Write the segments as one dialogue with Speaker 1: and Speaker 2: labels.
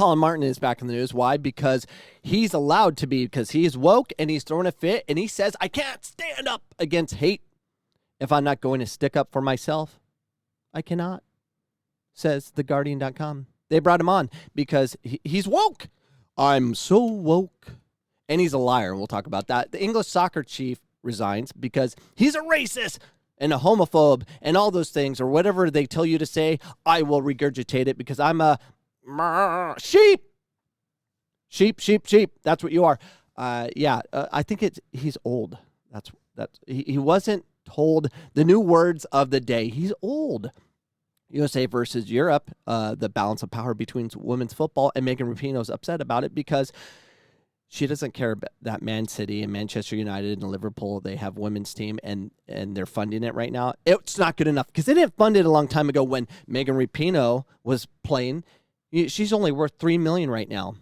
Speaker 1: Colin Martin is back in the news. Why? Because he's allowed to be, because he is woke and he's throwing a fit and he says, I can't stand up against hate if I'm not going to stick up for myself. I cannot, says theguardian.com. They brought him on because he's woke. I'm so woke. And he's a liar, and we'll talk about that. The English soccer chief resigns because he's a racist and a homophobe and all those things, or whatever they tell you to say. I will regurgitate it because I'm a sheep. Sheep. That's what you are. I think he's old. He wasn't told the new words of the day. He's old. USA versus Europe, the balance of power between women's football, and Megan Rapinoe's upset about it because she doesn't care that Man City and Manchester United and Liverpool, they have women's team and they're funding it right now. It's not good enough because they didn't fund it a long time ago when Megan Rapinoe was playing. She's only worth $3 million right now.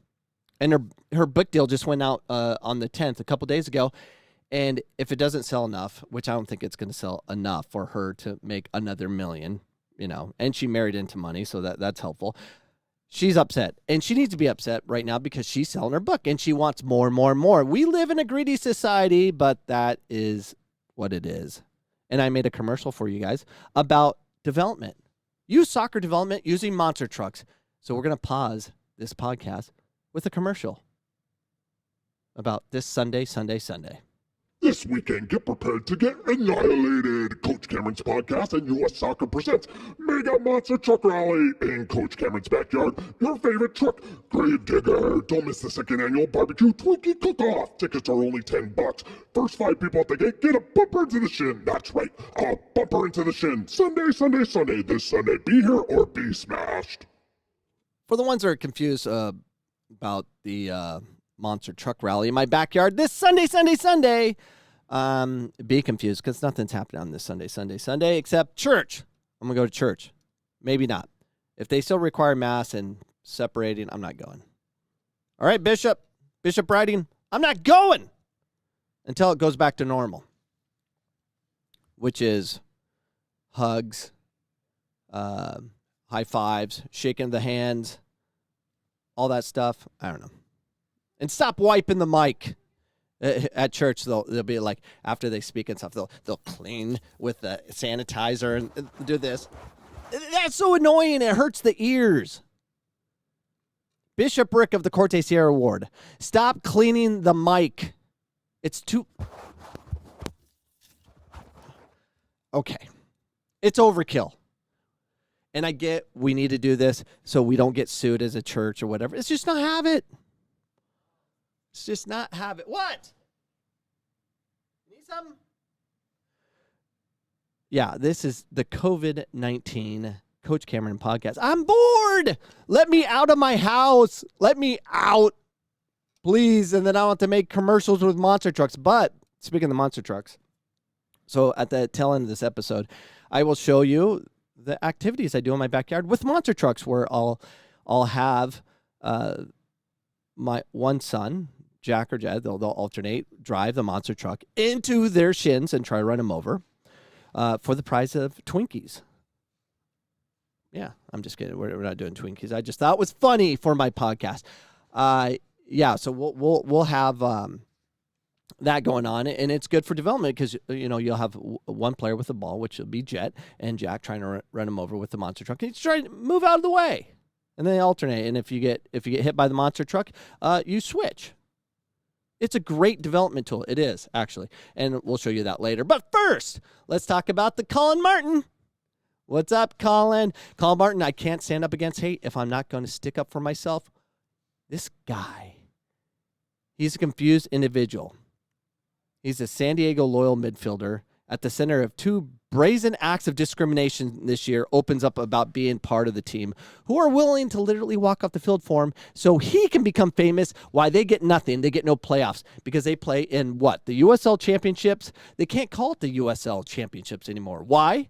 Speaker 1: And her book deal just went out on the 10th, a couple days ago. And if it doesn't sell enough, which I don't think it's going to sell enough for her to make another $1 million, and she married into money, so that's helpful. She's upset, and she needs to be upset right now because she's selling her book, and she wants more and more and more. We live in a greedy society, but that is what it is. And I made a commercial for you guys about development. Use soccer development using monster trucks. So we're going to pause this podcast with a commercial about this Sunday.
Speaker 2: This weekend, get prepared to get annihilated. Coach Cameron's podcast and U.S. Soccer presents Mega Monster Truck Rally in Coach Cameron's backyard. Your favorite truck, Grave Digger. Don't miss the second annual barbecue Twinkie cook-off. Tickets are only $10. First 5 people at the gate get a bumper into the shin. That's right, a bumper into the shin. Sunday. This Sunday, be here or be smashed.
Speaker 1: For the ones that are confused about the Monster Truck Rally in my backyard this Sunday. Be confused because nothing's happening on this Sunday except church. I'm going to go to church. Maybe not. If they still require mass and separating, I'm not going. All right, Bishop writing, I'm not going until it goes back to normal, which is hugs, high fives, shaking the hands, all that stuff. I don't know. And stop wiping the mic at church. They'll be like, after they speak and stuff, they'll clean with the sanitizer and do this. That's so annoying. It hurts the ears. Bishop Rick of the Corte Sierra Ward, stop cleaning the mic. It's too... Okay. It's overkill. And I get we need to do this so we don't get sued as a church or whatever. It's just not have it. It's just not have it. What? Need something? Yeah, this is the COVID-19 Coach Cameron podcast. I'm bored. Let me out of my house. Let me out, please. And then I want to make commercials with monster trucks. But speaking of the monster trucks, so at the tail end of this episode, I will show you the activities I do in my backyard with monster trucks, where I'll have my one son, Jack or Jed, they'll alternate, drive the monster truck into their shins and try to run them over for the prize of Twinkies. Yeah, I'm just kidding. We're not doing Twinkies. I just thought it was funny for my podcast. So we'll have that going on, and it's good for development because you'll have one player with the ball, which will be Jet, and Jack trying to run him over with the monster truck. He's trying to move out of the way, and then they alternate. And if you get hit by the monster truck, you switch. It's a great development tool. It is, actually. And we'll show you that later. But first, let's talk about the Colin Martin. What's up, Colin? Colin Martin, I can't stand up against hate if I'm not going to stick up for myself. This guy, he's a confused individual. He's a San Diego loyal midfielder at the center of 2 brazen acts of discrimination this year. Opens up about being part of the team who are willing to literally walk off the field for him so he can become famous. Why they get nothing. They get no playoffs because they play in what? The USL championships. They can't call it the USL championships anymore. Why?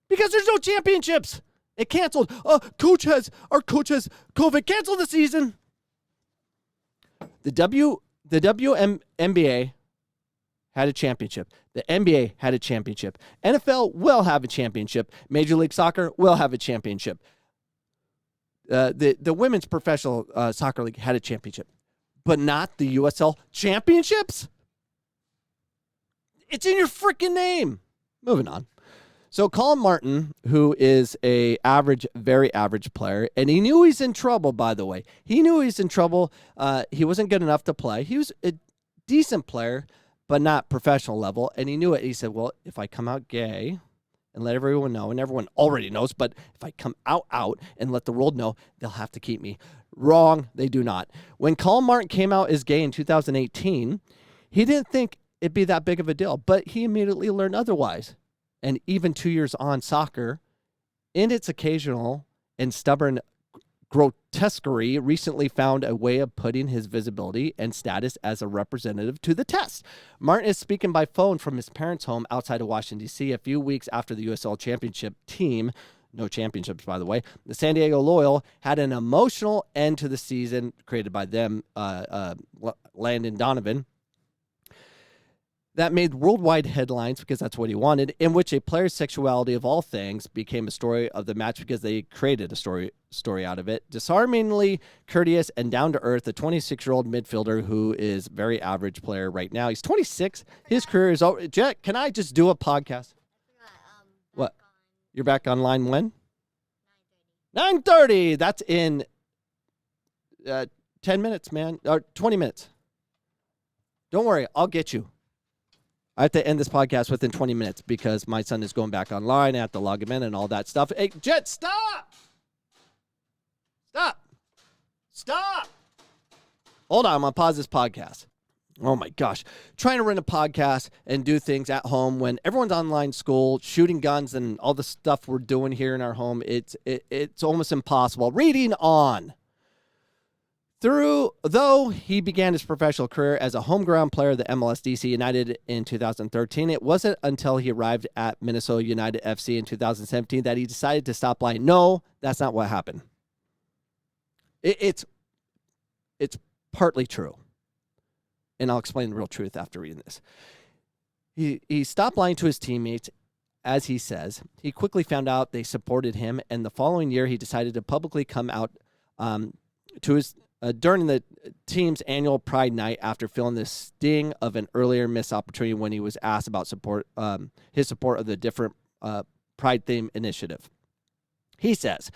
Speaker 1: Because there's no championships. It canceled. Our coach has COVID. Cancel the season. The WNBA had a championship. The NBA had a championship. NFL will have a championship. Major League Soccer will have a championship. The women's professional soccer league had a championship, but not the USL championships. It's in your freaking name. Moving on. So Colin Martin, who is a very average player, and he knew he's in trouble, by the way. He knew he's in trouble. He wasn't good enough to play. He was a decent player, but not professional level, and he knew it. He said, well, if I come out gay and let everyone know, and everyone already knows, but if I come out and let the world know, they'll have to keep me. Wrong, they do not. When Colin Martin came out as gay in 2018, he didn't think it'd be that big of a deal, but he immediately learned otherwise. And even 2 years on, soccer, in its occasional and stubborn grotesquerie, recently found a way of putting his visibility and status as a representative to the test. Martin is speaking by phone from his parents' home outside of Washington, D.C. a few weeks after the USL Championship team, no championships, by the way, the San Diego Loyal, had an emotional end to the season created by them, Landon Donovan, that made worldwide headlines because that's what he wanted, in which a player's sexuality of all things became a story of the match because they created a story out of it. Disarmingly courteous and down-to-earth, the 26-year-old midfielder who is a very average player right now. He's 26. His career is over. Jet, can I just do a podcast? What? You're back online when? 9:30. That's in 10 minutes, man. Or 20 minutes. Don't worry. I'll get you. I have to end this podcast within 20 minutes because my son is going back online. I have to log him in and all that stuff. Hey, Jet, stop! Stop! Hold on, I'm going to pause this podcast. Oh, my gosh. Trying to run a podcast and do things at home when everyone's online school, shooting guns and all the stuff we're doing here in our home, it's almost impossible. Reading on. Though he began his professional career as a homegrown player of the MLS DC United in 2013, it wasn't until he arrived at Minnesota United FC in 2017 that he decided to stop lying. No, that's not what happened. It's partly true. And I'll explain the real truth after reading this. He stopped lying to his teammates, as he says. He quickly found out they supported him, and the following year he decided to publicly come out to his during the team's annual Pride Night after feeling the sting of an earlier missed opportunity when he was asked about his support of the different Pride theme initiative. He says,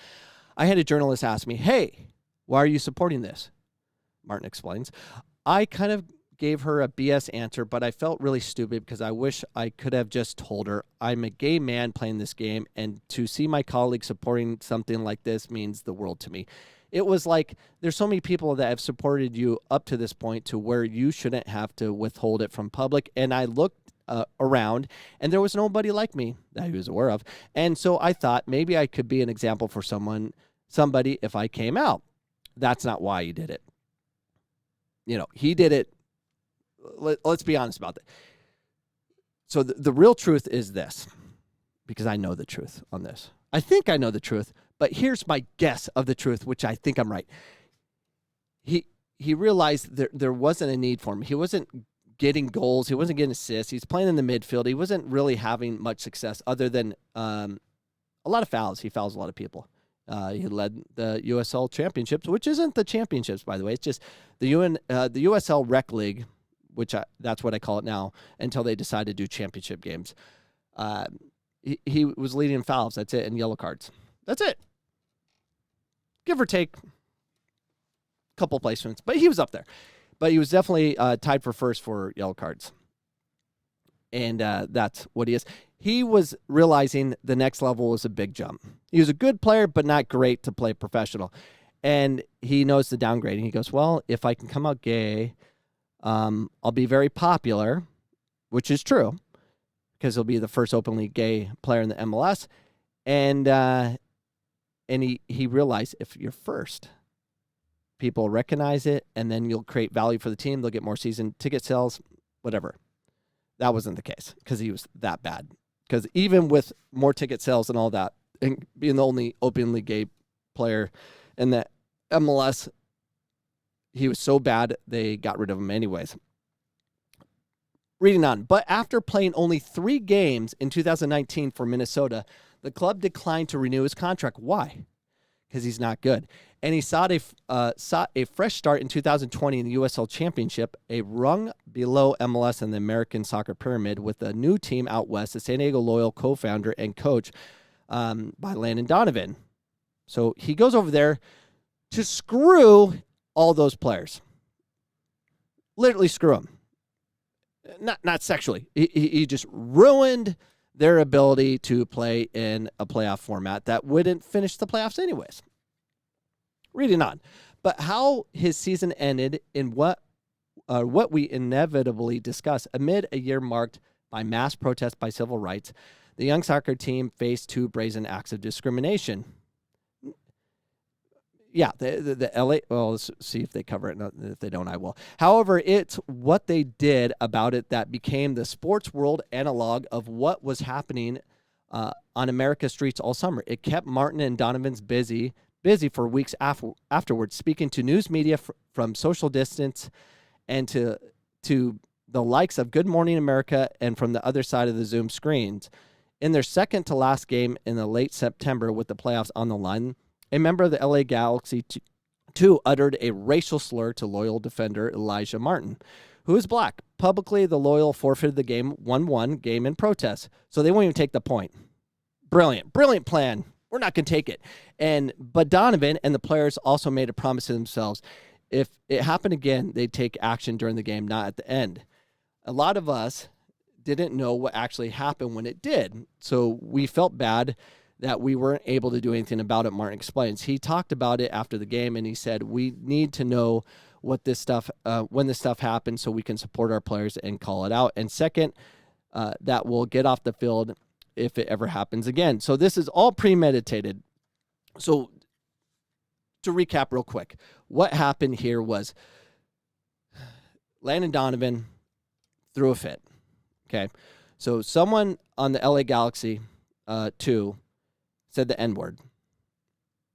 Speaker 1: I had a journalist ask me, hey, why are you supporting this? Martin explains, I kind of gave her a BS answer, but I felt really stupid because I wish I could have just told her I'm a gay man playing this game, and to see my colleagues supporting something like this means the world to me. It was like there's so many people that have supported you up to this point to where you shouldn't have to withhold it from public. And I looked around, and there was nobody like me that he was aware of. And so I thought maybe I could be an example for somebody if I came out. That's not why he did it. You know, he did it. Let's be honest about that. So the real truth is this, because I know the truth on this. I think I know the truth, but here's my guess of the truth, which I think I'm right. He realized there wasn't a need for him. He wasn't getting goals. He wasn't getting assists. He's playing in the midfield. He wasn't really having much success other than a lot of fouls. He fouls a lot of people. He led the USL championships, which isn't the championships, by the way. It's just the USL Rec League, which that's what I call it now, until they decide to do championship games. He was leading in fouls. That's it. And yellow cards. That's it. Give or take a couple placements. But he was up there. But he was definitely tied for first for yellow cards. And that's what he is. He was realizing the next level was a big jump. He was a good player, but not great to play professional. And he knows the downgrading. He goes, well, if I can come out gay, I'll be very popular, which is true, because he'll be the first openly gay player in the MLS. And he realized if you're first, people recognize it, and then you'll create value for the team. They'll get more season ticket sales, whatever. That wasn't the case because he was that bad. Because even with more ticket sales and all that, and being the only openly gay player in the MLS, he was so bad they got rid of him anyways. Reading on. But after playing only 3 games in 2019 for Minnesota, the club declined to renew his contract. Why? because he's not good. And he sought a fresh start in 2020 in the USL Championship, a rung below MLS in the American soccer pyramid, with a new team out west, the San Diego Loyal co-founder and coach by Landon Donovan. So he goes over there to screw all those players. Literally screw them. Not sexually. He just ruined their ability to play in a playoff format that wouldn't finish the playoffs anyways. Reading on. But how his season ended in what we inevitably discuss amid a year marked by mass protests by civil rights, the young soccer team faced 2 brazen acts of discrimination. Yeah, the LA, well, let's see if they cover it. If they don't, I will. However, it's what they did about it that became the sports world analog of what was happening on America's streets all summer. It kept Martin and Donovan's busy for weeks afterwards, speaking to news media from social distance and to the likes of Good Morning America and from the other side of the Zoom screens. In their second to last game in the late September with the playoffs on the line, a member of the LA Galaxy too uttered a racial slur to Loyal defender Elijah Martin, who is black. Publicly, the Loyal forfeited the game 1-1 game in protest, so they won't even take the point. Brilliant plan. We're not going to take it. But Donovan and the players also made a promise to themselves. If it happened again, they'd take action during the game, not at the end. A lot of us didn't know what actually happened when it did, so we felt bad that we weren't able to do anything about it, Martin explains. He talked about it after the game, and he said, we need to know what this stuff, when this stuff happens so we can support our players and call it out. And second, that we'll get off the field if it ever happens again. So this is all premeditated. So to recap real quick, what happened here was Landon Donovan threw a fit. Okay. So someone on the LA Galaxy 2 said the N-word.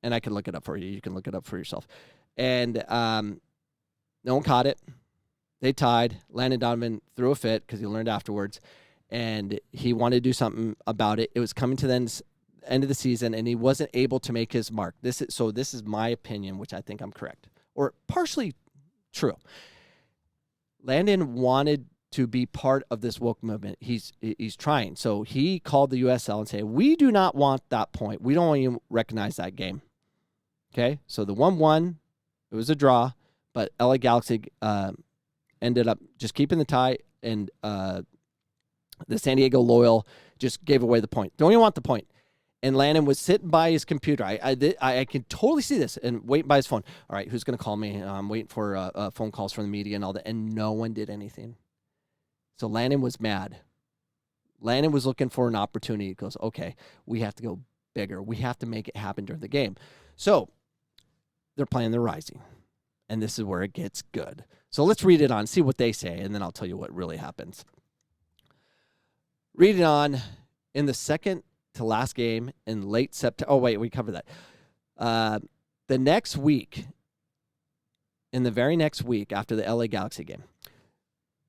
Speaker 1: And I can look it up for you. You can look it up for yourself. And no one caught it. They tied. Landon Donovan threw a fit because he learned afterwards. And he wanted to do something about it. It was coming to the end of the season, and he wasn't able to make his mark. This is my opinion, which I think I'm correct, or partially true. Landon wanted to be part of this woke movement. He's trying. So he called the USL and said, we do not want that point. We don't even recognize that game. Okay? So the 1-1, it was a draw, but LA Galaxy ended up just keeping the tie, and the San Diego Loyal just gave away the point. Don't even want the point. And Landon was sitting by his computer. I can totally see this, and waiting by his phone. All right, who's going to call me? I'm waiting for phone calls from the media and all that, and no one did anything. So Landon was mad. Landon was looking for an opportunity. He goes, okay, we have to go bigger. We have to make it happen during the game. So they're playing the Rising, and this is where it gets good. So let's read it on, see what they say, and then I'll tell you what really happens. Read it on. In the second to last game in late September. Oh, wait, we covered that. The next week, in the very next week after the LA Galaxy game,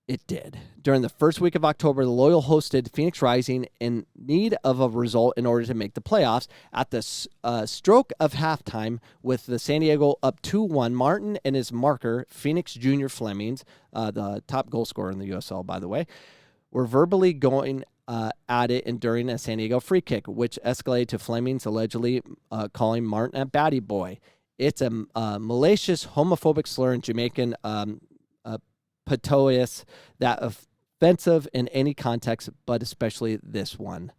Speaker 1: it did. During the first week of October, the Loyal hosted Phoenix Rising in need of a result in order to make the playoffs. At the stroke of halftime, with the San Diego up 2-1, Martin and his marker, Phoenix Junior Flemings, the top goal scorer in the USL, by the way, were verbally going at it during a San Diego free kick, which escalated to Flemings allegedly calling Martin a baddie boy. It's a malicious homophobic slur in Jamaican patois that offensive in any context, but especially this one.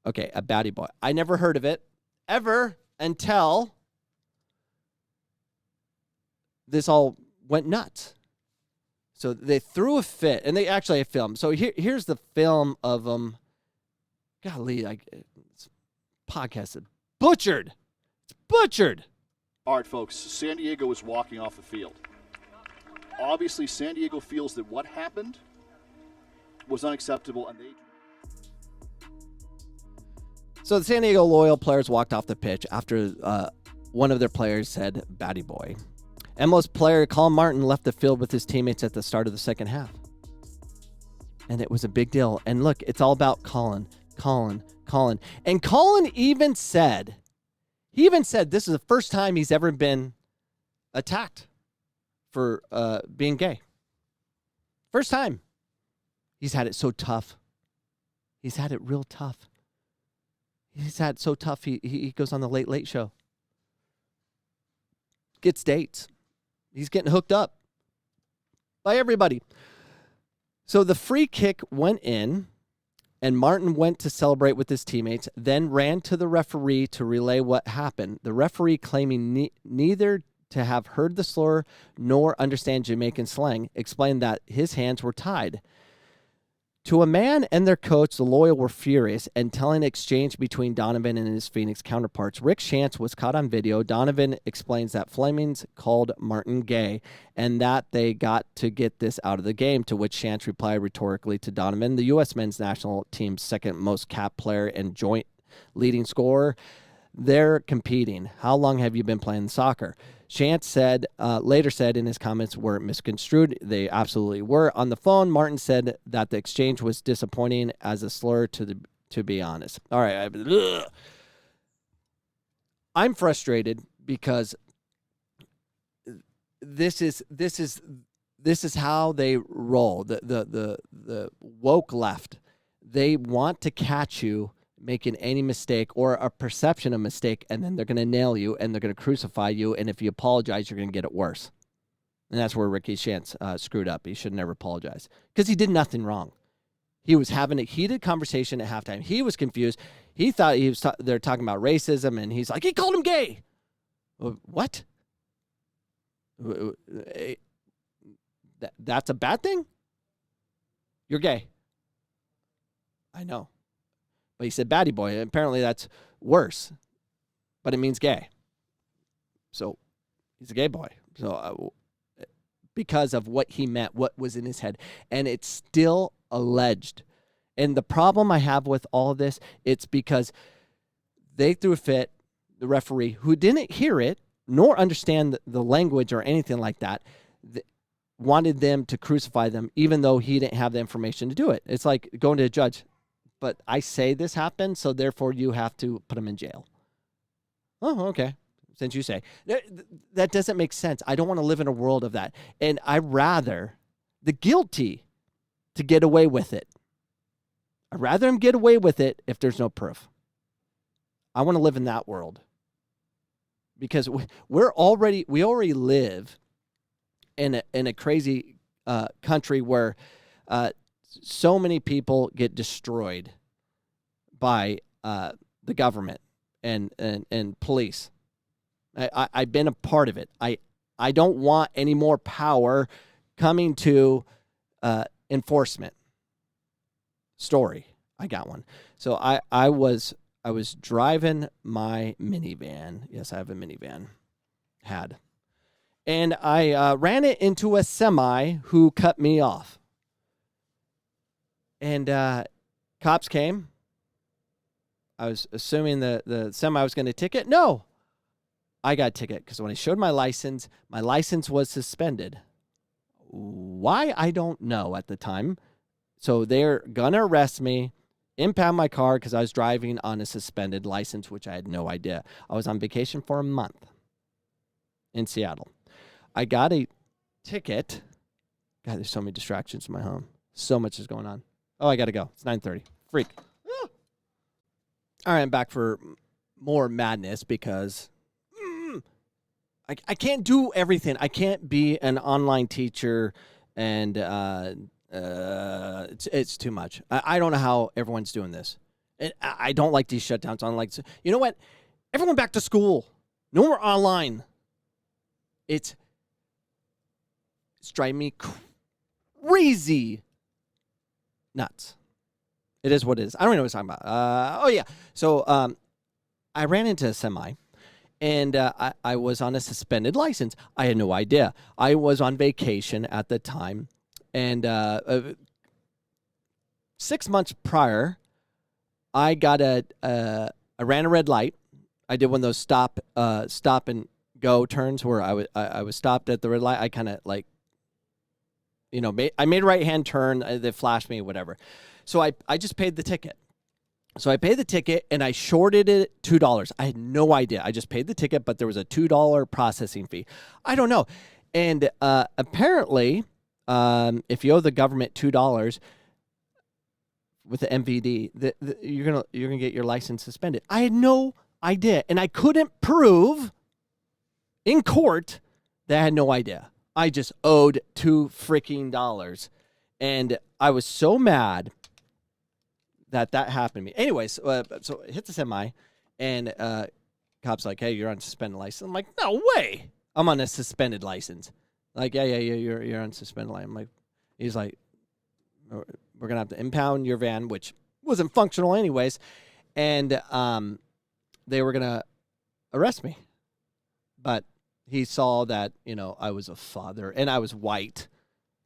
Speaker 1: Okay, a baddie boy. I never heard of it ever until this all went nuts. So they threw a fit, and they actually have film. So here's the film of them. Golly, this podcast is butchered. It's butchered.
Speaker 3: All right, folks, San Diego is walking off the field. Obviously, San Diego feels that what happened was unacceptable, and
Speaker 1: So the San Diego Loyal players walked off the pitch after one of their players said, "Batty boy." MLS player Colin Martin left the field with his teammates at the start of the second half. And it was a big deal. And look, it's all about Colin. And Colin even said He even said this is the first time he's ever been attacked for being gay. First time. He's had it so tough. He's had it real tough. He's had it so tough, he goes on the Late Late Show. Gets dates. He's getting hooked up by everybody. So the free kick went in, and Martin went to celebrate with his teammates, then ran to the referee to relay what happened. The referee, claiming neither to have heard the slur nor understand Jamaican slang, explained that his hands were tied. To a man and their coach, the loyal were furious and telling an exchange between Donovan and his Phoenix counterparts. Rick Shantz was caught on video. Donovan explains that Flemings called Martin gay and that they got to get this out of the game, to which Shantz replied rhetorically to Donovan, the U.S. men's national team's second most capped player and joint leading scorer. They're competing. How long have you been playing soccer? Shantz later said in his comments were misconstrued. They absolutely were. On the phone, Martin said that the exchange was disappointing as a slur, to be honest. All right. I'm frustrated because this is how they roll. The woke left. They want to catch you making any mistake or a perception of mistake, and then they're going to nail you and they're going to crucify you, and if you apologize, you're going to get it worse. And that's where Ricky Shantz screwed up. He should never apologize because he did nothing wrong. He was having a heated conversation at halftime. He was confused. He thought they're talking about racism, and he's like, he called him gay. What? That's a bad thing? You're gay. I know. But he said baddie boy. Apparently that's worse. But it means gay. So he's a gay boy. So because of what he meant, what was in his head. And it's still alleged. And the problem I have with all of this, it's because they threw a fit, the referee, who didn't hear it, nor understand the language or anything like that, wanted them to crucify them, even though he didn't have the information to do it. It's like going to a judge. But I say this happened, so therefore you have to put him in jail. Oh, okay. Since you say. That doesn't make sense. I don't want to live in a world of that. And I'd rather the guilty to get away with it. I'd rather him get away with it if there's no proof. I want to live in that world. Because we already live in a crazy country where so many people get destroyed by the government and police. I've been a part of it. I don't want any more power coming to enforcement. Story. I got one. So I was driving my minivan. Yes, I have a minivan. And I ran it into a semi who cut me off. And cops came. I was assuming the semi was going to ticket. No, I got a ticket because when I showed my license was suspended. Why? I don't know at the time. So they're going to arrest me, impound my car because I was driving on a suspended license, which I had no idea. I was on vacation for a month in Seattle. I got a ticket. God, there's so many distractions in my home. So much is going on. Oh, I got to go. It's 9:30. Freak. Ah. All right, I'm back for more madness because I can't do everything. I can't be an online teacher, and it's too much. I don't know how everyone's doing this. And I don't like these shutdowns. I don't like, you know what? Everyone back to school. No more online. It's driving me crazy. Nuts. It is what it is. I don't even know what I'm talking about. Oh, yeah. So I ran into a semi, and I was on a suspended license. I had no idea. I was on vacation at the time, and 6 months prior, I got I ran a red light. I did one of those stop and go turns where I was stopped at the red light. I kind of like, I made a right-hand turn. They flashed me, whatever. So I just paid the ticket. So I paid the ticket and I shorted it $2. I had no idea. I just paid the ticket, but there was a $2 processing fee. I don't know. And apparently, if you owe the government $2 with the MVD, you're gonna get your license suspended. I had no idea, and I couldn't prove in court that I had no idea. I just owed $2 freaking, and I was so mad that happened to me. Anyways, so it hits a semi, and cop's like, "Hey, you're on suspended license." I'm like, "No way, I'm on a suspended license." Like, yeah, you're on suspended license. I'm like, he's like, "We're gonna have to impound your van," which wasn't functional anyways, and they were gonna arrest me, but he saw that I was a father and I was white.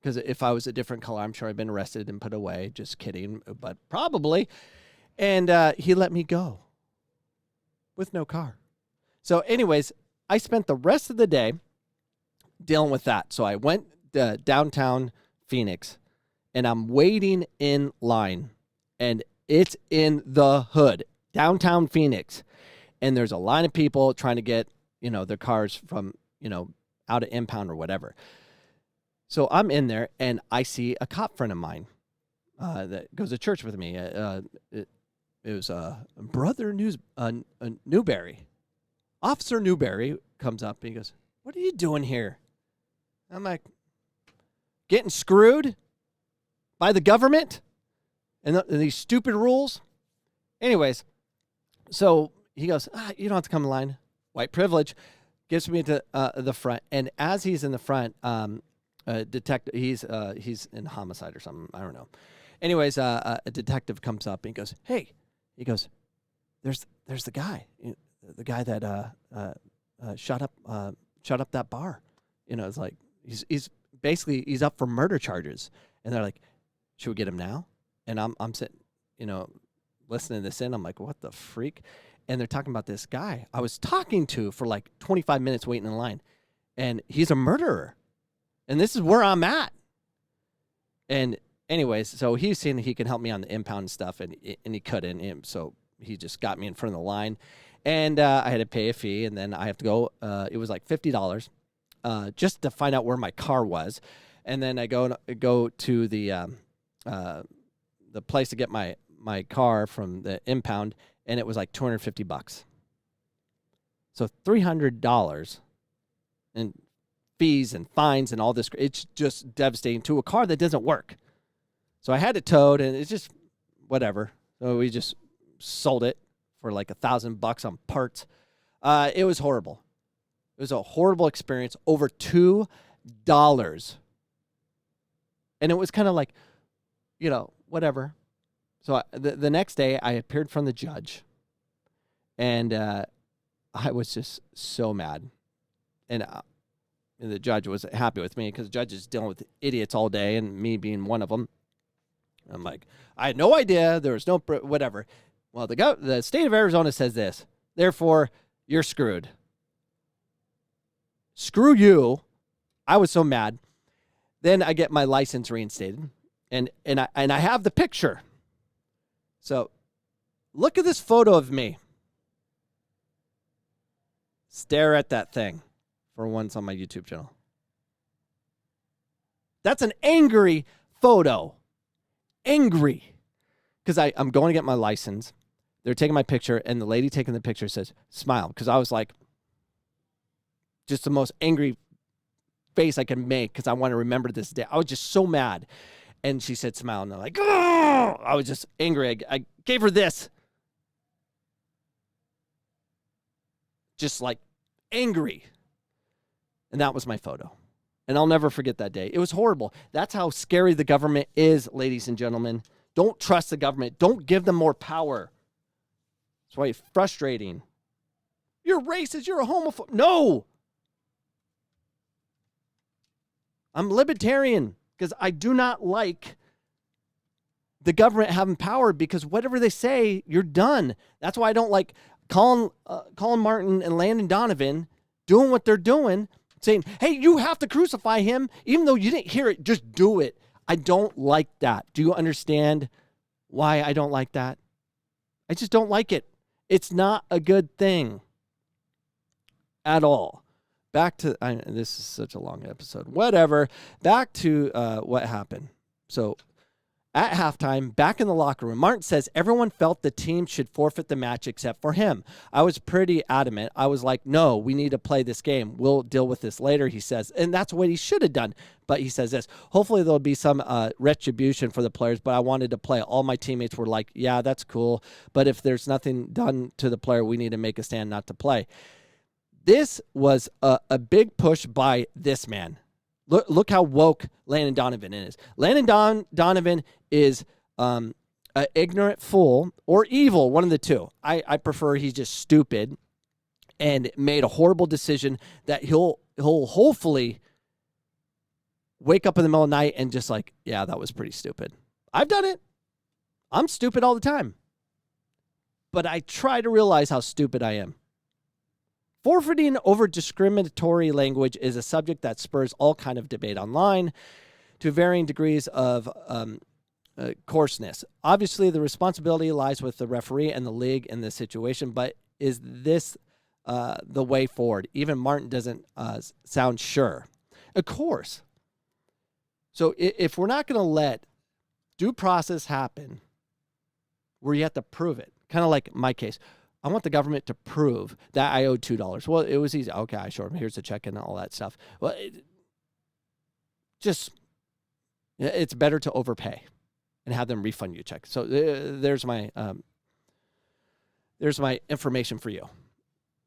Speaker 1: Because if I was a different color, I'm sure I'd been arrested and put away. Just kidding, but probably. And he let me go with no car. So anyways, I spent the rest of the day dealing with that. So I went downtown Phoenix, and I'm waiting in line. And it's in the hood, downtown Phoenix. And there's a line of people trying to get, their cars from, out of impound or whatever. So I'm in there, and I see a cop friend of mine that goes to church with me. It was Brother Newberry. Officer Newberry comes up, and he goes, "What are you doing here?" I'm like, "Getting screwed by the government and these stupid rules." Anyways, so he goes, "You don't have to come in line." White privilege. Gets me to the front, and as he's in the front, detective, he's in homicide or something. I don't know. Anyways, a detective comes up and he goes, "Hey," he goes, "There's the guy that shot up that bar." It's like he's up for murder charges, and they're like, "Should we get him now?" And I'm sitting, listening to this in. I'm like, "What the freak?" And they're talking about this guy I was talking to for like 25 minutes waiting in line, and he's a murderer. And this is where I'm at. And anyways, so he's saying that he can help me on the impound and stuff, and he couldn't. And so he just got me in front of the line. And I had to pay a fee, and then I have to go. It was like $50 just to find out where my car was. And then I go to the place to get my car from the impound, and it was like $250. So $300 and fees and fines and all this. It's just devastating to a car that doesn't work. So I had it towed, and it's just whatever. So we just sold it for like $1,000 on parts. It was horrible. It was a horrible experience. Over $2. And it was kind of like, whatever. So the next day I appeared from the judge, and I was just so mad. And the judge was happy with me because the judge is dealing with idiots all day, and me being one of them. I'm like, I had no idea. There was no whatever. Well, the state of Arizona says this. Therefore, you're screwed. Screw you. I was so mad. Then I get my license reinstated, and I have the picture. So look at this photo of me. Stare at that thing for once on my YouTube channel. That's an angry photo. Angry. Because I'm going to get my license. They're taking my picture, and the lady taking the picture says, "Smile." Because I was like, just the most angry face I can make because I want to remember this day. I was just so mad. And she said, "Smile." And they're like, "Oh!" I was just angry. I gave her this. Just like angry. And that was my photo. And I'll never forget that day. It was horrible. That's how scary the government is, ladies and gentlemen. Don't trust the government. Don't give them more power. That's why it's frustrating. You're racist. You're a homophobe. No. I'm libertarian because I do not like the government having power, because whatever they say, you're done. That's why I don't like Colin Martin and Landon Donovan doing what they're doing, saying, "Hey, you have to crucify him," even though you didn't hear it. Just do it. I don't like that. Do you understand why I don't like that? I just don't like it. It's not a good thing at all. Back to, this is such a long episode. Whatever. Back to what happened. So at halftime, back in the locker room, Martin says everyone felt the team should forfeit the match except for him. I was pretty adamant. I was like, no, we need to play this game. We'll deal with this later, he says. And that's what he should have done. But he says this, hopefully there'll be some retribution for the players, but I wanted to play. All my teammates were like, yeah, that's cool. But if there's nothing done to the player, we need to make a stand not to play. This was a big push by this man. Look how woke Landon Donovan is. Landon Donovan is an ignorant fool or evil, one of the two. I prefer he's just stupid and made a horrible decision that he'll hopefully wake up in the middle of the night and just like, yeah, that was pretty stupid. I've done it. I'm stupid all the time. But I try to realize how stupid I am. Forfeiting over discriminatory language is a subject that spurs all kind of debate online to varying degrees of coarseness. Obviously, the responsibility lies with the referee and the league in this situation, but is this the way forward? Even Martin doesn't sound sure. Of course. So if we're not going to let due process happen where you have to prove it, kind of like my case, I want the government to prove that I owed $2. Well, it was easy. Okay, I showed them. Here's the check and all that stuff. Well, it's better to overpay and have them refund you a check. So there's my information for you.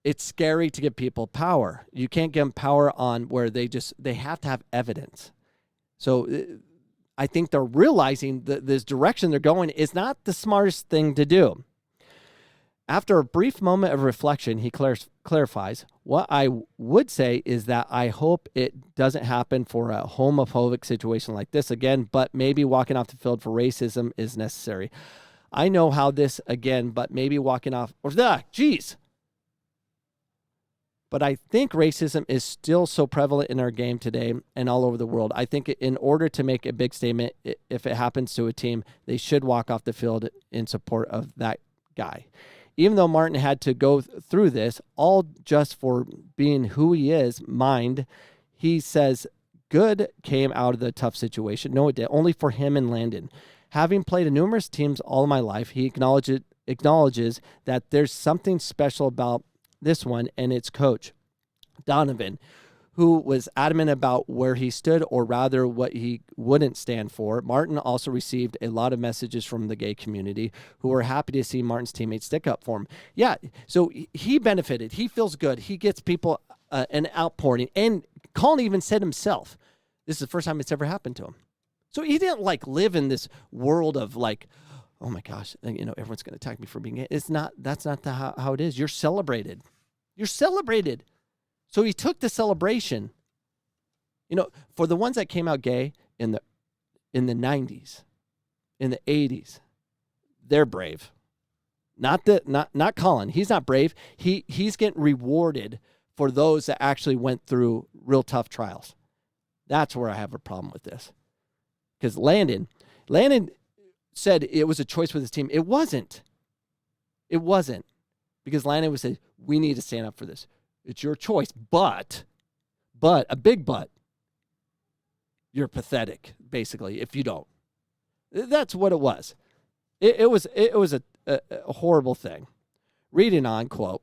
Speaker 1: It's scary to give people power. You can't give them power on where they have to have evidence. So I think they're realizing that this direction they're going is not the smartest thing to do. After a brief moment of reflection, he clarifies, what I would say is that I hope it doesn't happen for a homophobic situation like this again, but maybe walking off the field for racism is necessary. I know how this again, but maybe walking off, But I think racism is still so prevalent in our game today and all over the world. I think in order to make a big statement, if it happens to a team, they should walk off the field in support of that guy. Even though Martin had to go through this, all just for being who he is, he says good came out of the tough situation. No, it did. Only for him and Landon. Having played in numerous teams all of my life, he acknowledges that there's something special about this one and its coach, Donovan, who was adamant about where he stood, or rather what he wouldn't stand for. Martin also received a lot of messages from the gay community who were happy to see Martin's teammates stick up for him. Yeah, so he benefited. He feels good. He gets people an outpouring. And Colin even said himself, this is the first time it's ever happened to him. So he didn't live in this world of oh my gosh, everyone's going to attack me for being gay. That's not how it is. You're celebrated. You're celebrated. So he took the celebration. For the ones that came out gay in the 90s, in the 80s, they're brave. Not Colin. He's not brave. He's getting rewarded for those that actually went through real tough trials. That's where I have a problem with this. Because Landon said it was a choice with his team. It wasn't. Because Landon would say, we need to stand up for this. It's your choice, but a big but. You're pathetic, basically, if you don't. That's what it was. It was a horrible thing. Reading on, quote,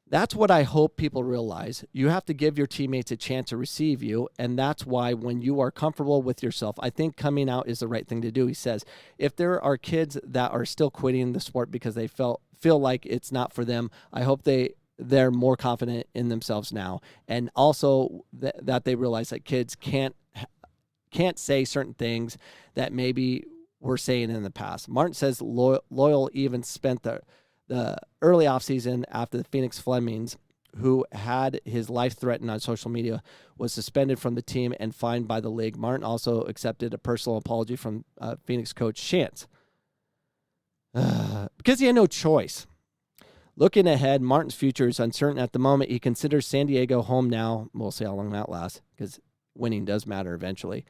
Speaker 1: that's what I hope people realize. You have to give your teammates a chance to receive you, and that's why when you are comfortable with yourself, I think coming out is the right thing to do. He says, if there are kids that are still quitting the sport because they feel like it's not for them, I hope they're more confident in themselves now, and also that they realize that kids can't say certain things that maybe were saying in the past. Martin says Loyal even spent the early offseason after the Phoenix Flemings, who had his life threatened on social media, was suspended from the team and fined by the league. Martin also accepted a personal apology from Phoenix coach Shantz because he had no choice. Looking ahead, Martin's future is uncertain at the moment. He considers San Diego home now. We'll see how long that lasts, because winning does matter eventually.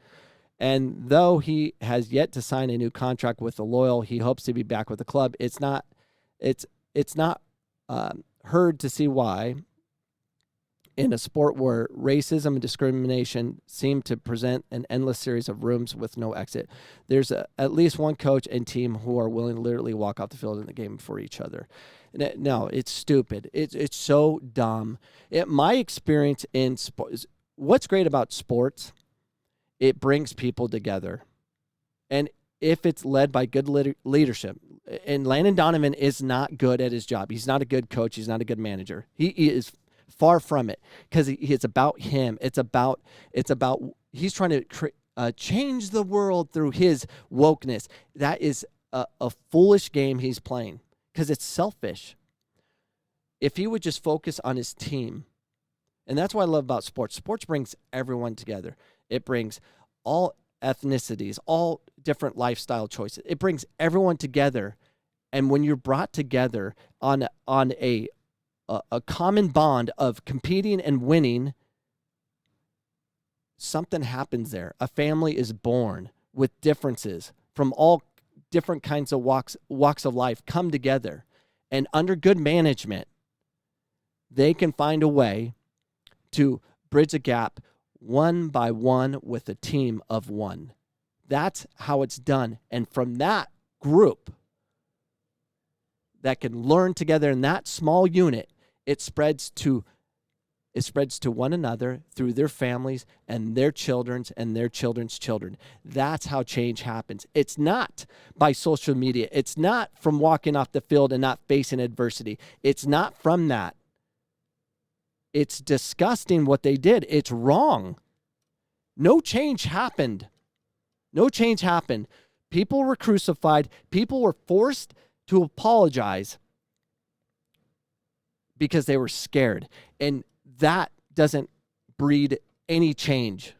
Speaker 1: And though he has yet to sign a new contract with the Loyal, he hopes to be back with the club. It's not heard to see why in a sport where racism and discrimination seem to present an endless series of rooms with no exit. There's at least one coach and team who are willing to literally walk off the field in the game for each other. No, it's stupid. It's so dumb. My experience in sports, what's great about sports, it brings people together. And if it's led by good leadership, and Landon Donovan is not good at his job. He's not a good coach. He's not a good manager. He is far from it, because it's about him. It's about he's trying to change the world through his wokeness. That is a foolish game he's playing, because it's selfish. If he would just focus on his team, and that's what I love about sports. Sports brings everyone together. It brings all ethnicities, all different lifestyle choices. It brings everyone together, and when you're brought together on a common bond of competing and winning, something happens there. A family is born with differences from all different kinds of walks of life come together. And under good management, they can find a way to bridge a gap one by one with a team of one. That's how it's done. And from that group that can learn together in that small unit, it spreads to one another through their families and their children's and their children's children. That's how change happens. It's not by social media. It's not from walking off the field and not facing adversity. It's not from that. It's disgusting what they did. It's wrong. No change happened. No change happened. People were crucified. People were forced to apologize because they were scared. And that doesn't breed any change.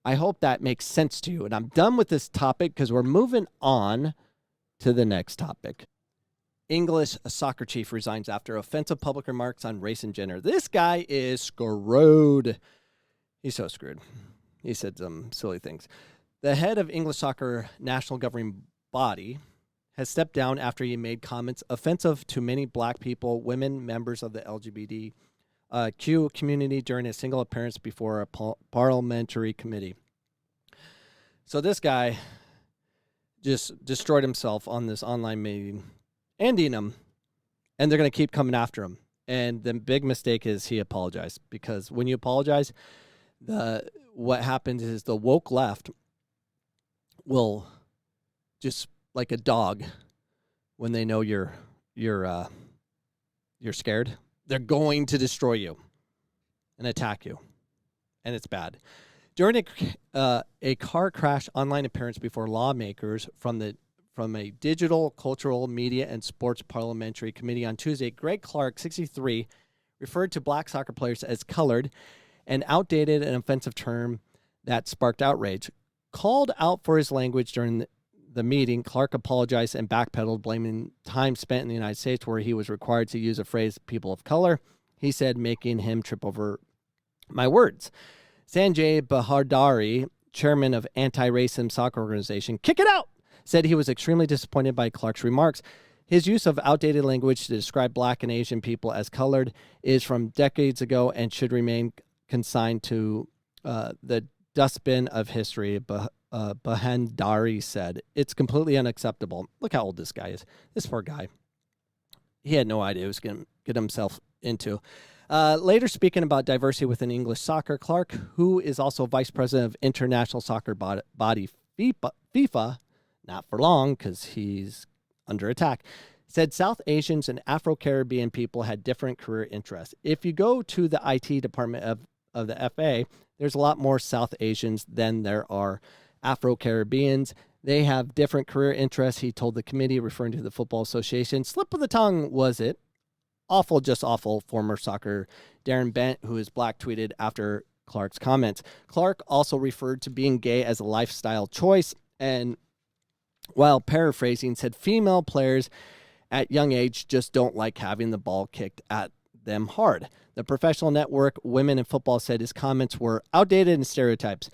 Speaker 1: I hope that makes sense to you. And I'm done with this topic because we're moving on to the next topic. English soccer chief resigns after offensive public remarks on race and gender. This guy is screwed. He's so screwed. He said some silly things. The head of English soccer national governing body has stepped down after he made comments offensive to many black people, women, members of the LGBTQ community during a single appearance before a parliamentary committee. So this guy just destroyed himself on this online meeting, ending him, and they're going to keep coming after him. And the big mistake is he apologized, because when you apologize, what happens is the woke left will just, like a dog, when they know you're scared, they're going to destroy you and attack you, and it's bad. During a car crash online appearance before lawmakers from a digital, cultural, media, and sports parliamentary committee on Tuesday, Greg Clark, 63, referred to black soccer players as colored, an outdated and offensive term that sparked outrage. Called out for his language during the meeting, Clark apologized and backpedaled, blaming time spent in the United States where he was required to use a phrase, people of color. He said, making him trip over my words. Sanjay Bahardari, chairman of anti-racism soccer organization Kick It Out, said he was extremely disappointed by Clark's remarks. His use of outdated language to describe black and Asian people as colored is from decades ago and should remain consigned to the dustbin of history, Bahandari said. It's completely unacceptable. Look how old this guy is. This poor guy. He had no idea what he was going to get himself into. Later, speaking about diversity within English soccer, Clark, who is also vice president of international soccer body FIFA, not for long because he's under attack, said South Asians and Afro-Caribbean people had different career interests. If you go to the IT department of the FA, there's a lot more South Asians than there are Afro-Caribbeans. They have different career interests, he told the committee, referring to the Football Association. Slip of the tongue, was it? Awful, just awful. Former soccer Darren Bent, who is black, tweeted after Clark's comments. Clark also referred to being gay as a lifestyle choice, and while paraphrasing, said female players at young age just don't like having the ball kicked at them hard. The professional network Women in Football said his comments were outdated and stereotypes.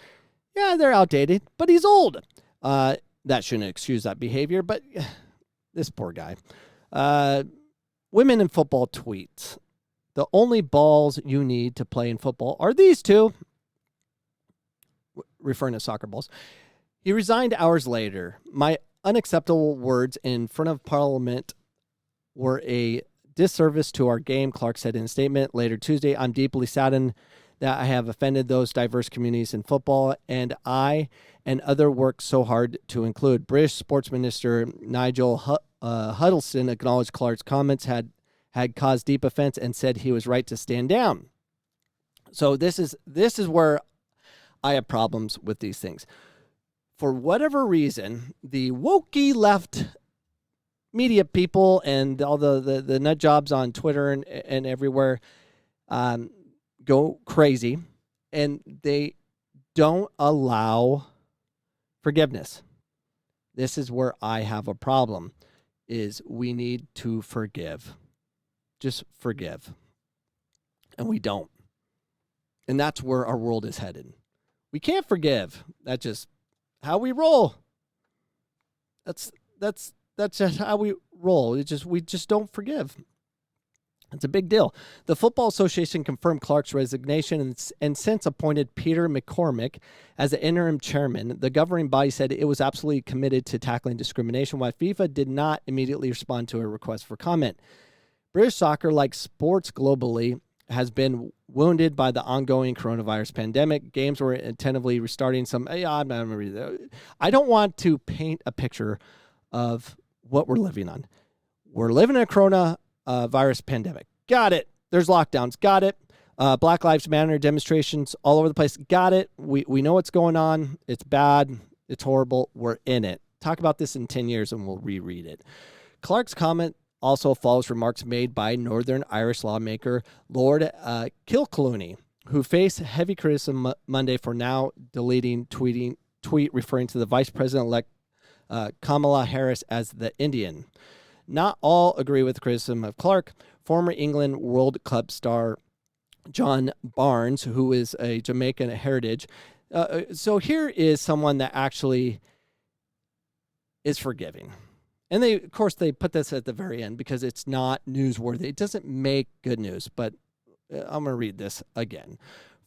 Speaker 1: Yeah, they're outdated, but he's old. That shouldn't excuse that behavior, but this poor guy. Women in football tweets. The only balls you need to play in football are these two, referring to soccer balls. He resigned hours later. My unacceptable words in front of Parliament were a disservice to our game, Clark said in a statement later Tuesday. I'm deeply saddened that I have offended those diverse communities in football, and I and other work so hard to include. British Sports Minister Nigel Huddleston acknowledged Clark's comments had caused deep offense and said he was right to stand down. So this is where I have problems with these things. For whatever reason, the wokey left media people and all the nut jobs on Twitter and everywhere go crazy, and they don't allow forgiveness. This is where I have a problem, is we need to forgive. Just forgive. And we don't. And that's where our world is headed. We can't forgive. That's just how we roll. That's just how we roll. We just don't forgive. It's a big deal. The Football Association confirmed Clark's resignation and since appointed Peter McCormick as the interim chairman. The governing body said it was absolutely committed to tackling discrimination, while FIFA did not immediately respond to a request for comment. British soccer, like sports globally, has been wounded by the ongoing coronavirus pandemic. Games were tentatively restarting some. I don't want to paint a picture of what we're living on. We're living in a coronavirus pandemic. Got it. There's lockdowns. Got it. Black Lives Matter demonstrations all over the place. Got it. We know what's going on. It's bad. It's horrible. We're in it. Talk about this in 10 years and we'll reread it. Clark's comment also follows remarks made by Northern Irish lawmaker Lord Kilclooney, who faced heavy criticism Monday for now deleting tweet referring to the vice president-elect Kamala Harris as the Indian. Not all agree with criticism of Clark. Former England World Cup star John Barnes, who is a Jamaican heritage. So here is someone that actually is forgiving. And of course, they put this at the very end because it's not newsworthy. It doesn't make good news, but I'm going to read this again.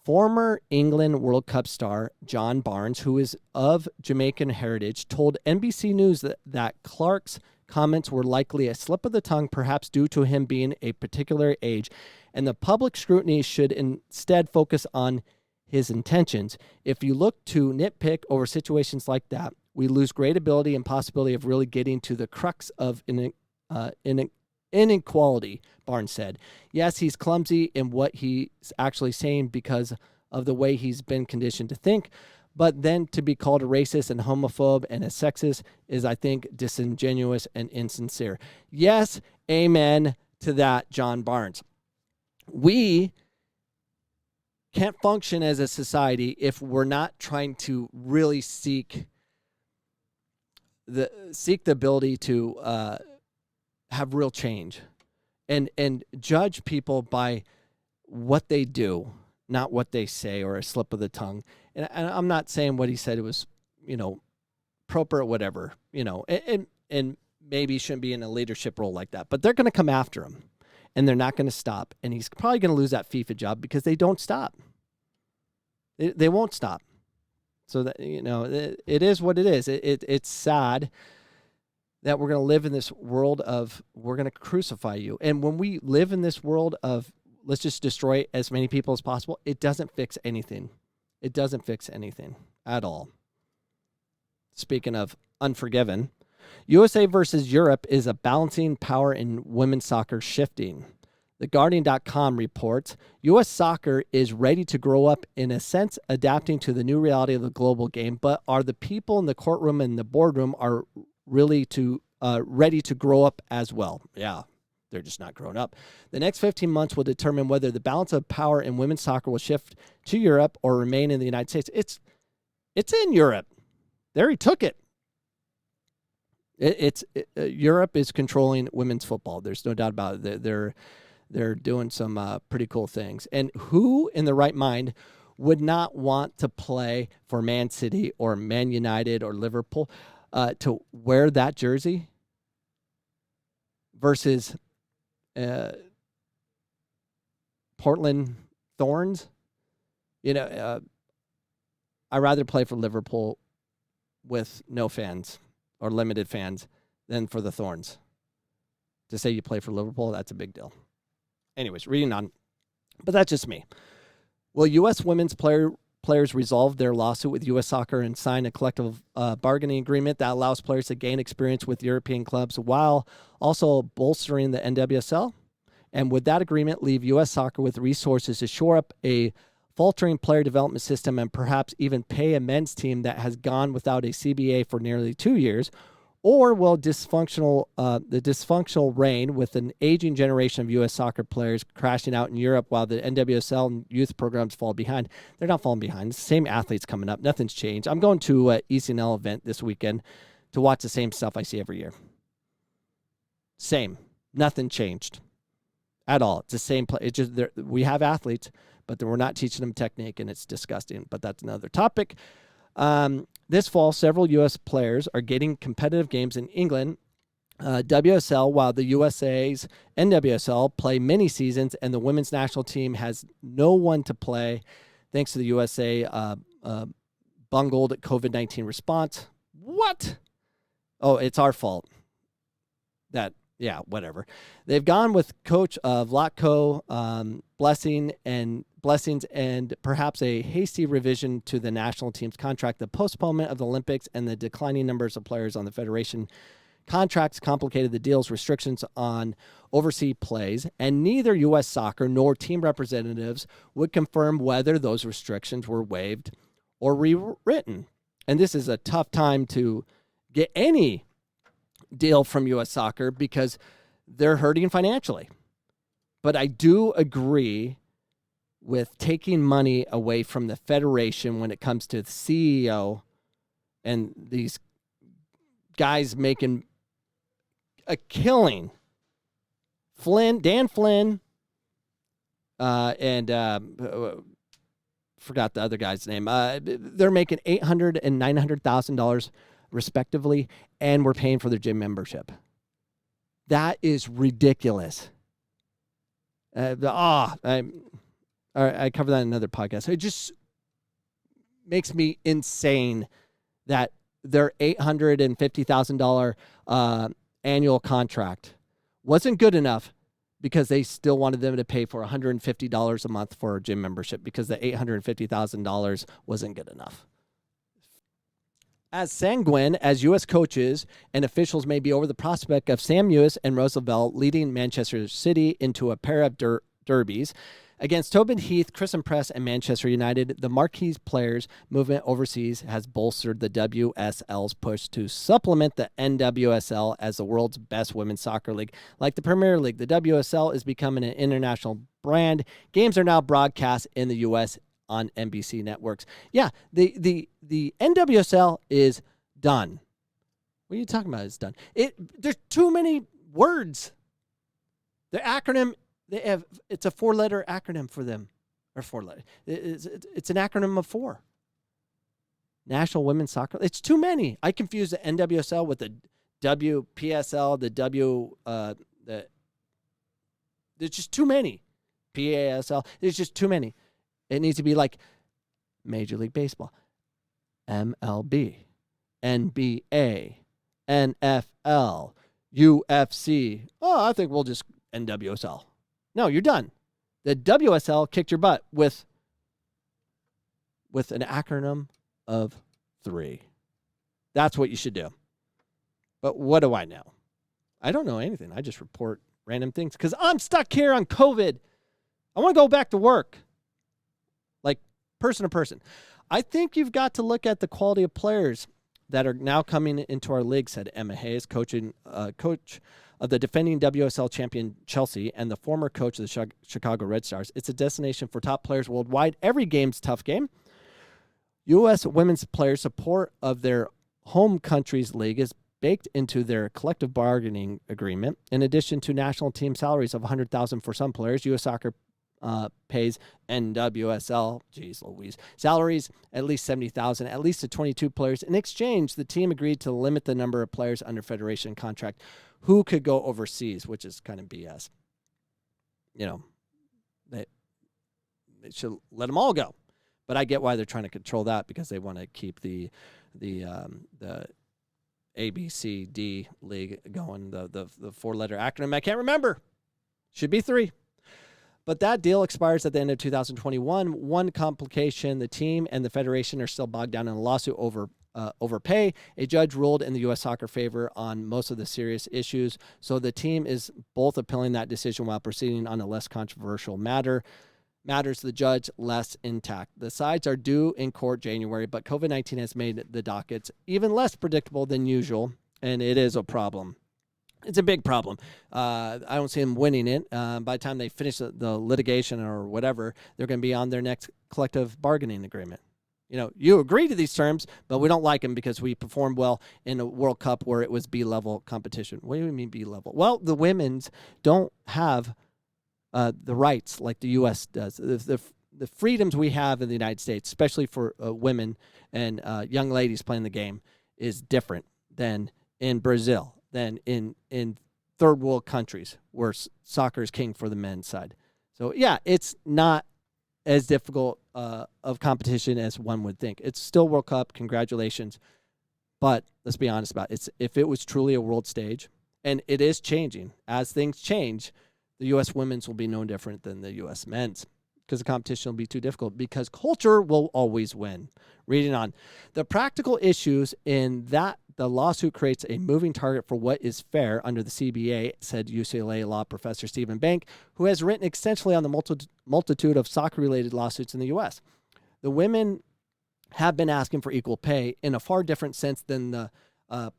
Speaker 1: Former England World Cup star John Barnes, who is of Jamaican heritage, told NBC News that Clark's comments were likely a slip of the tongue, perhaps due to him being a particular age, and the public scrutiny should instead focus on his intentions. If you look to nitpick over situations like that, we lose great ability and possibility of really getting to the crux of inequality, Barnes said. Yes, he's clumsy in what he's actually saying because of the way he's been conditioned to think, but then to be called a racist and homophobe and a sexist is, I think, disingenuous and insincere. Yes, amen to that, John Barnes. We can't function as a society if we're not trying to really seek the ability to have real change and judge people by what they do, not what they say or a slip of the tongue. And I'm not saying what he said it was, proper or whatever, and maybe he shouldn't be in a leadership role like that, but they're going to come after him and they're not going to stop. And he's probably going to lose that FIFA job because they don't stop. They won't stop. So that, it is what it is. It's sad that we're going to live in this world of we're going to crucify you. And when we live in this world of let's just destroy as many people as possible, it doesn't fix anything. It doesn't fix anything at all. Speaking of unforgiven, USA versus Europe is a balancing power in women's soccer shifting. TheGuardian.com reports, U.S. soccer is ready to grow up, in a sense, adapting to the new reality of the global game, but are the people in the courtroom and the boardroom are really ready to grow up as well? Yeah, they're just not grown up. The next 15 months will determine whether the balance of power in women's soccer will shift to Europe or remain in the United States. It's in Europe. They already took it. Europe is controlling women's football. There's no doubt about it. They're doing some pretty cool things. And who in the right mind would not want to play for Man City or Man United or Liverpool to wear that jersey versus Portland Thorns. I'd rather play for Liverpool with no fans or limited fans than for the Thorns. To say you play for Liverpool, that's a big deal. Anyways, reading on. But that's just me. Will U.S. women's players resolve their lawsuit with U.S. Soccer and sign a collective bargaining agreement that allows players to gain experience with European clubs while also bolstering the NWSL? And would that agreement leave U.S. Soccer with resources to shore up a faltering player development system and perhaps even pay a men's team that has gone without a CBA for nearly 2 years? Or will the dysfunctional reign with an aging generation of U.S. soccer players crashing out in Europe while the NWSL and youth programs fall behind? They're not falling behind. It's the same athletes coming up. Nothing's changed. I'm going to an ECNL event this weekend to watch the same stuff I see every year. Same. Nothing changed at all. It's the same play. It's just we have athletes, but we're not teaching them technique, and it's disgusting. But that's another topic. This fall, several U.S. players are getting competitive games in England, WSL, while the USA's NWSL play mini seasons, and the women's national team has no one to play thanks to the USA bungled COVID-19 response. What? Oh, it's our fault. Yeah, whatever. They've gone with coach Vlatko blessings and perhaps a hasty revision to the national team's contract, the postponement of the Olympics, and the declining numbers of players on the federation contracts complicated the deal's restrictions on overseas plays, and neither U.S. Soccer nor team representatives would confirm whether those restrictions were waived or rewritten. And this is a tough time to get any deal from U.S. Soccer because they're hurting financially. But I do agree with taking money away from the federation when it comes to the CEO and these guys making a killing. Dan Flynn, and forgot the other guy's name. They're making $800,000 and $900,000 respectively, and we're paying for their gym membership. That is ridiculous. I covered that in another podcast. It just makes me insane that their $850,000 annual contract wasn't good enough because they still wanted them to pay for $150 a month for a gym membership because the $850,000 wasn't good enough. As sanguine as U.S. coaches and officials may be over the prospect of Sam Ewis and Roosevelt leading Manchester City into a pair of derbies, against Tobin Heath, Christen Press, and Manchester United, the marquee players' movement overseas has bolstered the WSL's push to supplement the NWSL as the world's best women's soccer league. Like the Premier League, the WSL is becoming an international brand. Games are now broadcast in the U.S. on NBC networks. Yeah, the NWSL is done. What are you talking about? It's done. There's too many words. The acronym, it's a 4-letter acronym for them. Or 4-letter. It's an acronym of 4. National Women's Soccer. It's too many. I confuse the NWSL with the WPSL, there's just too many. PASL. There's just too many. It needs to be like Major League Baseball, MLB, NBA, NFL, UFC. Oh, I think we'll just NWSL. No, you're done. The WSL kicked your butt with an acronym of 3. That's what you should do. But what do I know? I don't know anything. I just report random things because I'm stuck here on COVID. I want to go back to work. Like person to person. I think you've got to look at the quality of players that are now coming into our league, said Emma Hayes, coach of the defending WSL champion Chelsea and the former coach of the Chicago Red Stars. It's a destination for top players worldwide. Every game's a tough game. U.S. women's players' support of their home country's league is baked into their collective bargaining agreement. In addition to national team salaries of $100,000 for some players, U.S. Soccer pays NWSL, geez Louise, salaries at least $70,000, at least to 22 players. In exchange, the team agreed to limit the number of players under federation contract who could go overseas, which is kind of BS. You know, they should let them all go. But I get why they're trying to control that, because they want to keep the ABCD league going, the four-letter acronym I can't remember. Should be 3. But that deal expires at the end of 2021. One complication, the team and the federation are still bogged down in a lawsuit over pay. A judge ruled in the U.S. soccer favor on most of the serious issues. So the team is both appealing that decision while proceeding on a less controversial matters the judge less intact. The sides are due in court January, but COVID-19 has made the dockets even less predictable than usual, and it is a problem. It's a big problem. I don't see them winning it. By the time they finish the litigation or whatever, they're going to be on their next collective bargaining agreement. You know, you agree to these terms, but we don't like them because we performed well in a World Cup where it was B-level competition. What do you mean B-level? Well, the women's don't have the rights like the U.S. does. The freedoms we have in the United States, especially for women and young ladies playing the game, is different than in Brazil, than in third world countries where soccer is king for the men's side. So, yeah, it's not as difficult of competition as one would think. It's still World Cup. Congratulations. But let's be honest about it. If it was truly a world stage, and it is changing, as things change, the U.S. women's will be no different than the U.S. men's, because the competition will be too difficult, because culture will always win. Reading on. The practical issues in that the lawsuit creates a moving target for what is fair under the CBA, said UCLA law professor Stephen Bank, who has written extensively on the multitude of soccer-related lawsuits in the U.S. The women have been asking for equal pay in a far different sense than the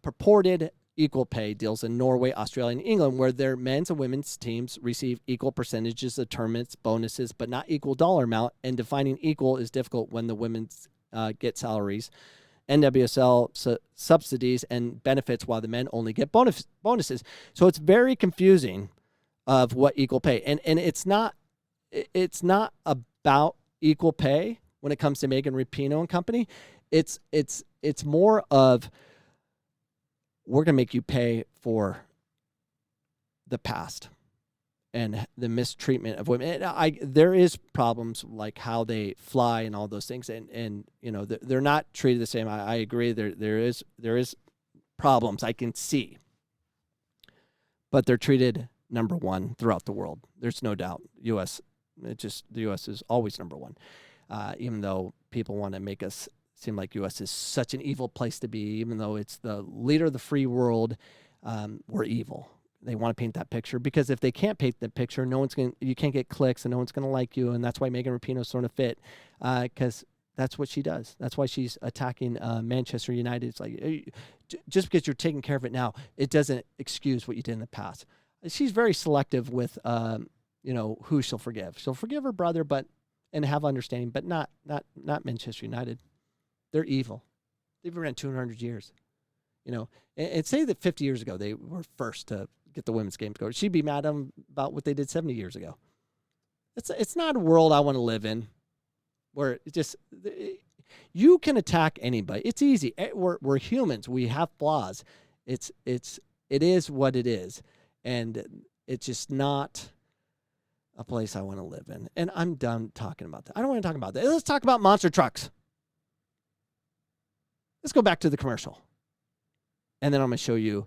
Speaker 1: purported equal pay deals in Norway, Australia, and England, where their men's and women's teams receive equal percentages of tournaments, bonuses, but not equal dollar amount, and defining equal is difficult when the women's get salaries, NWSL subsidies and benefits, while the men only get bonuses. So it's very confusing of what equal pay, and it's not about equal pay when it comes to Megan Rapinoe and company. It's more of, we're going to make you pay for the past and the mistreatment of women. And there is problems like how they fly and all those things. And you know, they're not treated the same. I agree. There is problems I can see, but they're treated number one throughout the world. There's no doubt. The U.S. is always number one. Even though people want to make us seem like U.S. is such an evil place to be, even though it's the leader of the free world, we're evil. They want to paint that picture, because if they can't paint the picture, you can't get clicks and no one's going to like you. And that's why Megan Rapinoe's sort of fit, because that's what she does. That's why she's attacking Manchester United. It's like, just because you're taking care of it now, it doesn't excuse what you did in the past. She's very selective with, who she'll forgive. She'll forgive her brother, and have understanding, but not Manchester United. They're evil. They've been around 200 years. You know, and say that 50 years ago they were first to get the women's game to go. She'd be mad about what they did 70 years ago. It's not a world I want to live in, where you can attack anybody. It's easy. We're humans. We have flaws. It is what it is, and it's just not a place I want to live in. And I'm done talking about that. I don't want to talk about that. Let's talk about monster trucks. Let's go back to the commercial. And then I'm going to show you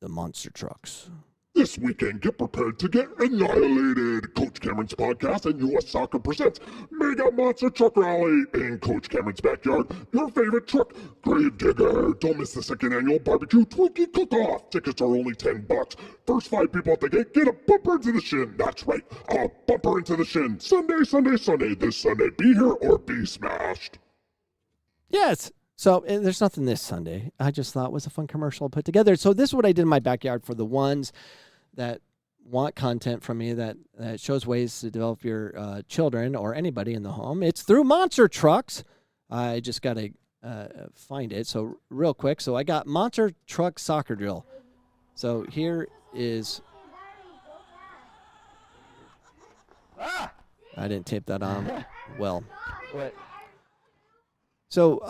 Speaker 1: the monster trucks.
Speaker 2: This weekend, get prepared to get annihilated. Coach Cameron's podcast and U.S. Soccer presents Mega Monster Truck Rally in Coach Cameron's backyard. Your favorite truck, Grave Digger. Don't miss the second annual barbecue Twinkie cook-off. Tickets are only $10. First 5 people at the gate get a bumper into the shin. That's right, a bumper into the shin. Sunday, Sunday, Sunday. This Sunday, be here or be smashed.
Speaker 1: Yes. So there's nothing this Sunday. I just thought it was a fun commercial to put together. So this is what I did in my backyard for the ones that want content from me that shows ways to develop your children or anybody in the home. It's through monster trucks. I just got to find it. So real quick. So I got monster truck soccer drill. So here is... I didn't tape that on well.
Speaker 4: What?
Speaker 1: So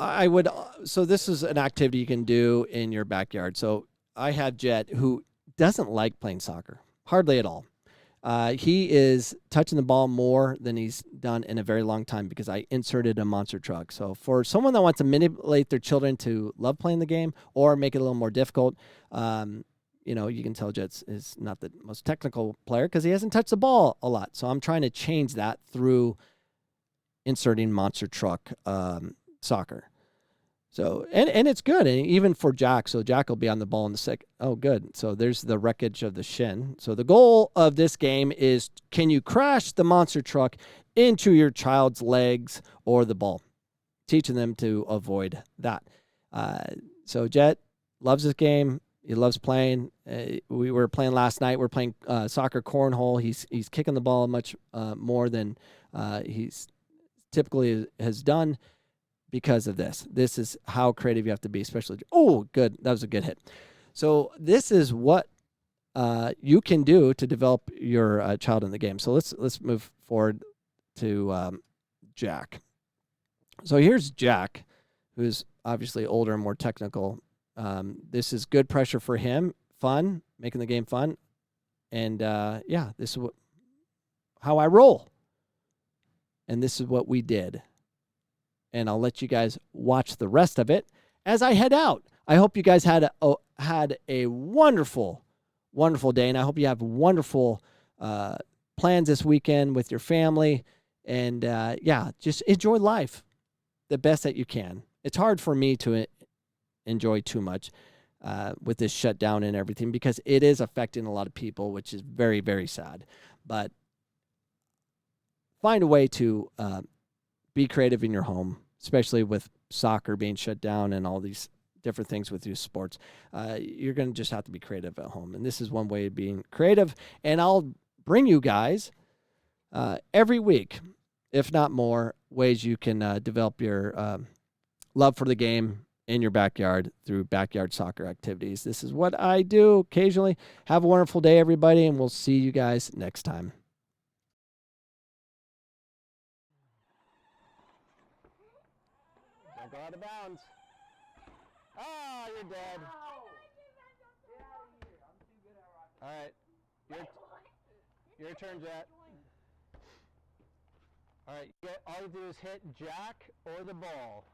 Speaker 1: so this is an activity you can do in your backyard. So I have Jet, who doesn't like playing soccer, hardly at all. He is touching the ball more than he's done in a very long time because I inserted a monster truck. So for someone that wants to manipulate their children to love playing the game or make it a little more difficult, you can tell Jet is not the most technical player because he hasn't touched the ball a lot. So I'm trying to change that through inserting monster truck soccer. So, and it's good. And even for Jack, so Jack will be on the ball in the second. Oh, good. So there's the wreckage of the shin. So the goal of this game is, can you crash the monster truck into your child's legs or the ball? Teaching them to avoid that. So Jet loves this game. He loves playing. We were playing last night. We're playing soccer cornhole. He's kicking the ball much more than he's typically has done. Because of this. This is how creative you have to be, especially. Oh, good. That was a good hit. So this is what you can do to develop your child in the game. So let's move forward to Jack. So here's Jack, who's obviously older and more technical. This is good pressure for him, fun, making the game fun. And, this is how I roll. And this is what we did. And I'll let you guys watch the rest of it as I head out. I hope you guys had a wonderful, wonderful day, and I hope you have wonderful plans this weekend with your family. And, just enjoy life the best that you can. It's hard for me to enjoy too much with this shutdown and everything because it is affecting a lot of people, which is very, very sad. But find a way to be creative in your home, especially with soccer being shut down and all these different things with youth sports. You're going to just have to be creative at home. And this is one way of being creative. And I'll bring you guys every week, if not more, ways you can develop your love for the game in your backyard through backyard soccer activities. This is what I do occasionally. Have a wonderful day, everybody, and we'll see you guys next time.
Speaker 4: Don't go out of bounds. Oh, you're dead. All right. Your turn, Jet. All right. All you do is hit Jack or the ball.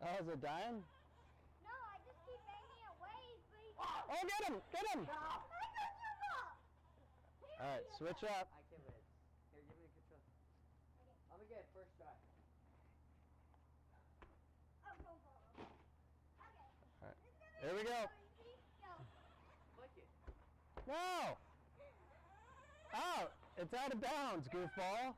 Speaker 4: Oh, is it dying?
Speaker 5: No, I just keep banging it away.
Speaker 4: Oh, get him! Get him! All right, switch up.
Speaker 6: I can win. Here, give me the control. I'm gonna get it first try.
Speaker 4: All right, here we go.
Speaker 6: Flick it.
Speaker 4: No! Out! It's out of bounds, goofball.